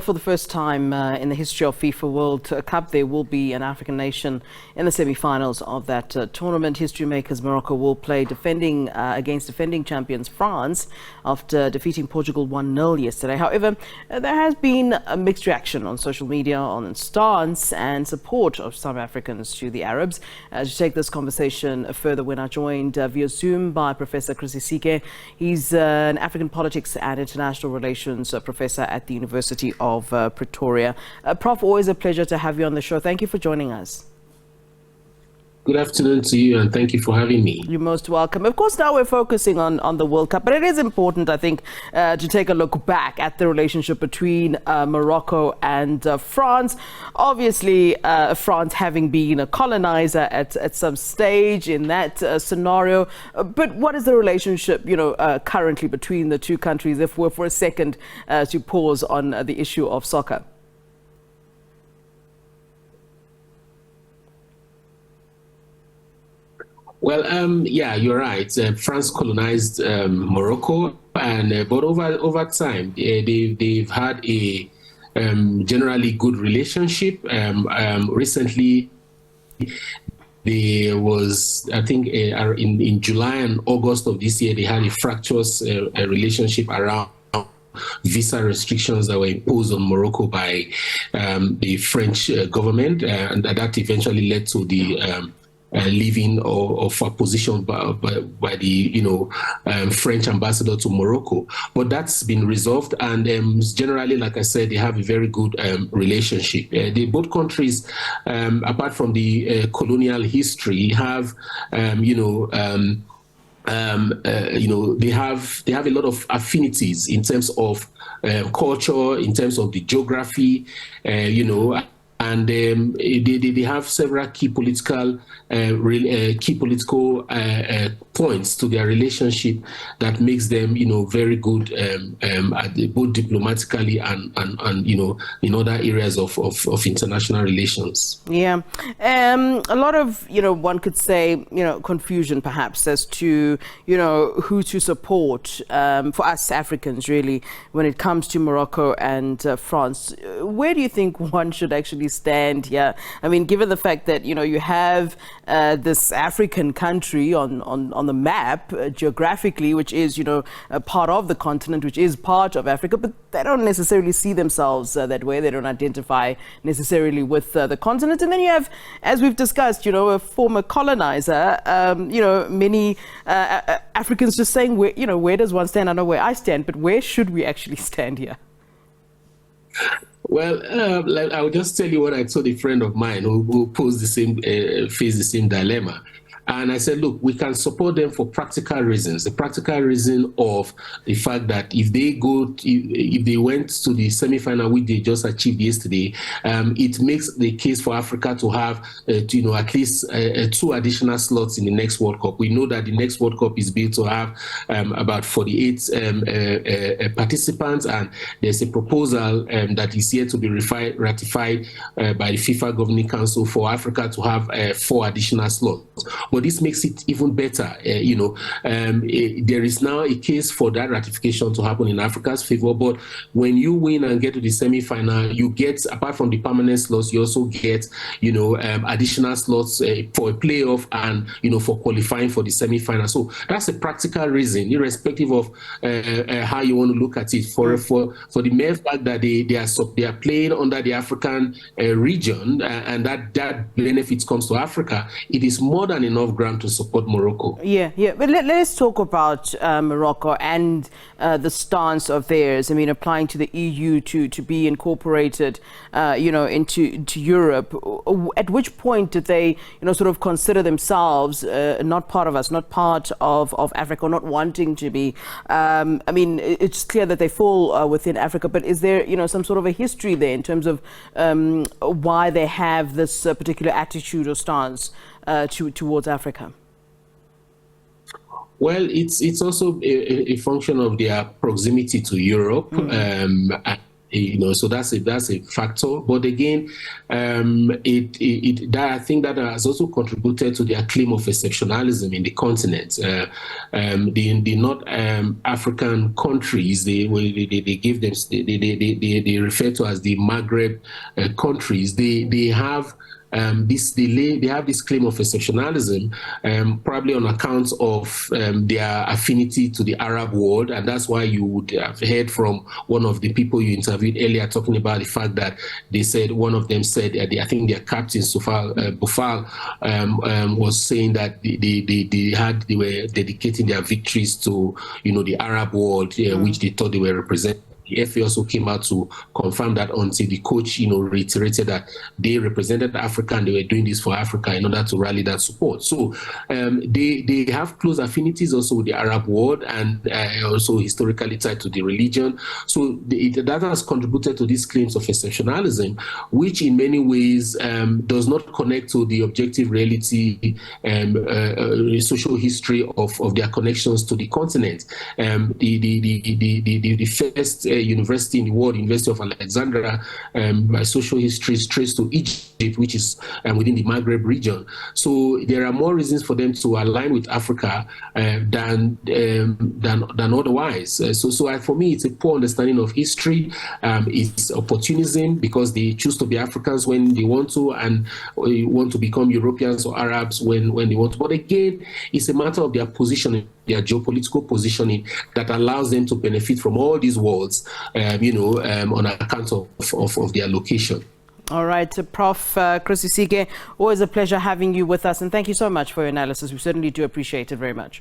for the first time in the history of FIFA World Cup, there will be an African nation in the semi-finals of that tournament. History makers Morocco will play against defending champions France after defeating Portugal 1-0 yesterday. However, there has been a mixed reaction on social media on the stance and support of South Africans to the Arabs. To take this conversation further, we're now joined via Zoom by Professor Chris Isike. He's an African politics and international relations professor at the University of Pretoria. Prof, always a pleasure to have you on the show. Thank you for joining us. Good afternoon to you, and thank you for having me. You're most welcome. Of course, now we're focusing on the World Cup, but it is important, I think, to take a look back at the relationship between Morocco and France. Obviously, France having been a colonizer at some stage in that scenario. But what is the relationship, currently between the two countries, if we're for a second to pause on the issue of soccer? Well, yeah, you're right. France colonized Morocco, and but over time, they've had a generally good relationship. Recently, there was, I think, in July and August of this year, they had a fractious relationship around visa restrictions that were imposed on Morocco by the French government, and that eventually led to the leaving of a position by the French ambassador to Morocco. But that's been resolved, and generally, like I said, they have a very good relationship. Both countries, apart from the colonial history, have they have a lot of affinities in terms of culture, in terms of the geography, and they have several key political points to their relationship that makes them, very good both diplomatically and in other areas of international relations. Yeah, a lot of one could say confusion perhaps as to who to support for us Africans really when it comes to Morocco and France. Where do you think one should actually stand here? I mean, given the fact that you have this African country on the map geographically, which is a part of the continent, which is part of Africa, but they don't necessarily see themselves that way. They don't identify necessarily with the continent. And then you have, as we've discussed, a former colonizer. Many Africans just saying, where does one stand? I know where I stand, but where should we actually stand here? Well, I'll just tell you what I told a friend of mine who posed faced the same dilemma. And I said, look, we can support them for practical reasons. The practical reason of the fact that if they went to the semi-final, which they just achieved yesterday, it makes the case for Africa to have, at least 2 additional slots in the next World Cup. We know that the next World Cup is built to have about 48 participants, and there's a proposal that is yet to be ratified by the FIFA Governing Council for Africa to have 4 additional slots. But this makes it even better. There is now a case for that ratification to happen in Africa's favor. But when you win and get to the semi-final, you get, apart from the permanent slots, you also get, additional slots for a playoff and, for qualifying for the semi-final. So that's a practical reason, irrespective of how you want to look at it. For the mere fact that they are playing under the African region, and that benefit comes to Africa, it is more than enough ground to support Morocco. Yeah. But let's talk about Morocco and the stance of theirs. I mean, applying to the EU to be incorporated, into Europe. At which point did they, sort of consider themselves not part of us, not part of Africa, or not wanting to be? I mean, it's clear that they fall within Africa, but is there, some sort of a history there in terms of why they have this particular attitude or stance towards Africa? Well, it's also a function of their proximity to Europe. So that's a factor. But again, that I think that has also contributed to their claim of exceptionalism in the continent. The North African countries, they give them, they refer to as the Maghreb countries. They have they have this claim of exceptionalism, probably on account of their affinity to the Arab world, and that's why you would have heard from one of the people you interviewed earlier talking about the fact that they said, one of them said, I think their captain Boufal was saying that they were dedicating their victories to the Arab world, which they thought they were representing. The FA also came out to confirm that until the coach, reiterated that they represented Africa and they were doing this for Africa in order to rally that support. So they have close affinities also with the Arab world and also historically tied to the religion. So that has contributed to these claims of exceptionalism, which in many ways does not connect to the objective reality and social history of their connections to the continent. The first university in the world, University of Alexandria, by social history is traced to Egypt, which is within the Maghreb region. So there are more reasons for them to align with Africa than otherwise. So for me, it's a poor understanding of history. It's opportunism because they choose to be Africans when they want to, and want to become Europeans or Arabs when they want to. But again, it's a matter of their positioning, their geopolitical positioning, that allows them to benefit from all these worlds, on account of their location. All right, Prof. Chris Isike, always a pleasure having you with us, and thank you so much for your analysis. We certainly do appreciate it very much.